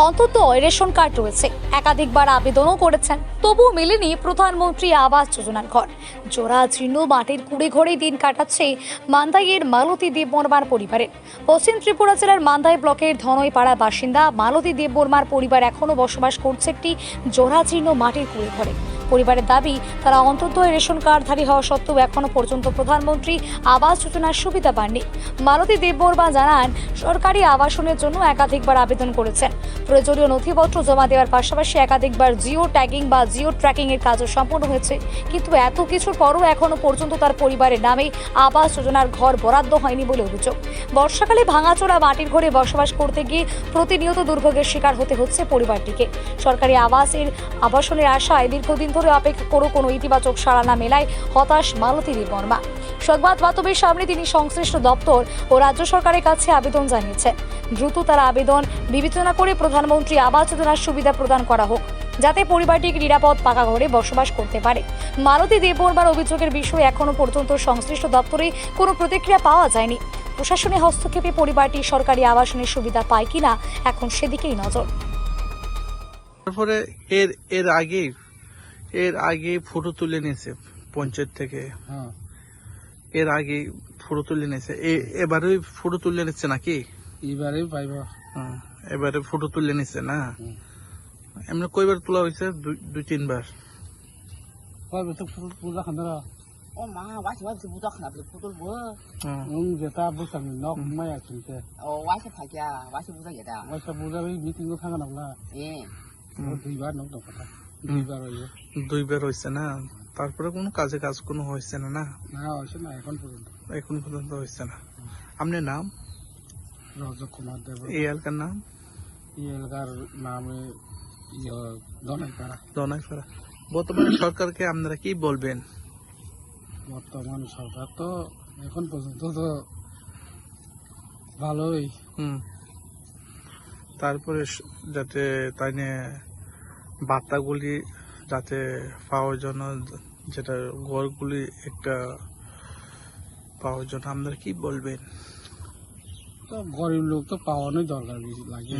অন্তত ration card রয়েছে, একাধিকবার আবেদনও করেছেন, তবুও মেলেনি প্রধানমন্ত্রী আবাস যোজনার ঘর। জোড়া জীর্ণ মাটির কুড়ে ঘরেই দিন কাটাচ্ছে মান্দাইয়ের মালতী দেববর্মার পরিবারের। পশ্চিম ত্রিপুরা জেলার মান্দাই ব্লকের ধনইপাড়া বাসিন্দা মালতী দেববর্মার পরিবার এখনও বসবাস করছে একটি জোড়া জীর্ণ মাটির কুড়ে ঘরে। পরিবারের দাবি, তারা অন্তত রেশন কার্ডধারী হওয়া সত্ত্বেও এখনো পর্যন্ত প্রধানমন্ত্রী আবাস যোজনার সুবিধা পাননি। মালতী দেববর্মা জানান, সরকারি আবাসনের জন্য একাধিকবার আবেদন করেছেন। প্রয়োজনীয় নথিপত্র জমা দেওয়ার পাশাপাশি একাধিকবার জিও ট্যাগিং বা জিও ট্র্যাকিং এর কাজও সম্পন্ন হয়েছে, কিন্তু এত কিছুর পরও এখনো পর্যন্ত তার পরিবারের নামে আবাস যোজনার ঘর বরাদ্দ হয়নি বলে অভিযোগ। বর্ষাকালে ভাঙাচোরা মাটির ঘরে বসবাস করতে গিয়ে প্রতিনিয়ত দুর্ভোগের শিকার হতে হচ্ছে পরিবারটিকে। সরকারি আবাসনের আশায় দীর্ঘদিন ধরে অপেক্ষা করে কোনো ইতিবাচক সাড়া না মেলায় হতাশ মালতী দেববর্মা। সংবাদ মাধ্যমের সামনে তিনি সংশ্লিষ্ট দপ্তর ও রাজ্য সরকারের কাছে আবেদন জানিয়েছেন, দ্রুত তার আবেদন বিবেচনা করে প্রধানমন্ত্রী আবাস যোজনার সুবিধা প্রদান করা হোক, যাতে পরিবারটি নিরাপদ পাকা ঘরে বসবাস করতে পারে। মালতী দেববর্মার অভিযোগের বিষয়ে এখনো পর্যন্ত সংশ্লিষ্ট দপ্তরে কোনো প্রতিক্রিয়া পাওয়া যায়নি। প্রশাসনের হস্তক্ষেপে পরিবারটি সরকারি আবাসনের সুবিধা পায় কিনা এখন সেদিকেই নজর। তারপরে এর আগে ফটো তুলে নিয়েছে পঞ্চায়েত থেকে। এর আগে ফটো তুলে নিয়েছে, এবারে ফটো তুলে নিচ্ছে নাকি? এবারে পাইবা। এবারে ফটো তুলে নিচ্ছে না? এমনি কয়বার তোলা হয়েছে? দুই তিনবার। পূজা খান্দারা ও মা ওয়াইছে বুঝা খানা ফুটল বো যেটা বুঝামি নক মায়া চিনতে ও ওয়াইছে থাকিয়া ওয়াইছে বুঝা গেদা ওইটা বুঝা ওই মিটিং তো থাকা না এ দুইবার নক কথা দুইবার হইলো। দুইবার হয়েছে না? তারপরে কোনো কাজ কোনো হয়েছে না? না হয়েছে না এখন পর্যন্ত হয়েছে না। আপনার নাম? রজত কুমার দেব। এই এলাকার নাম? এই এলাকার নামে দনাইপাড়া। বর্তমানে সরকারকে আপনারা কি বলবেন? বর্তমান সরকার তো এখন পর্যন্ত তো ভালোই। তারপরে যাতে তাই বার্তাগুলি যাতে পাওয়ার জন্য, যেটা ঘরগুলি একটা পাওয়ার জন্য আপনারা কি বলবেন? তো গরিব লোক তো পাওয়ানোই দরকার লাগে।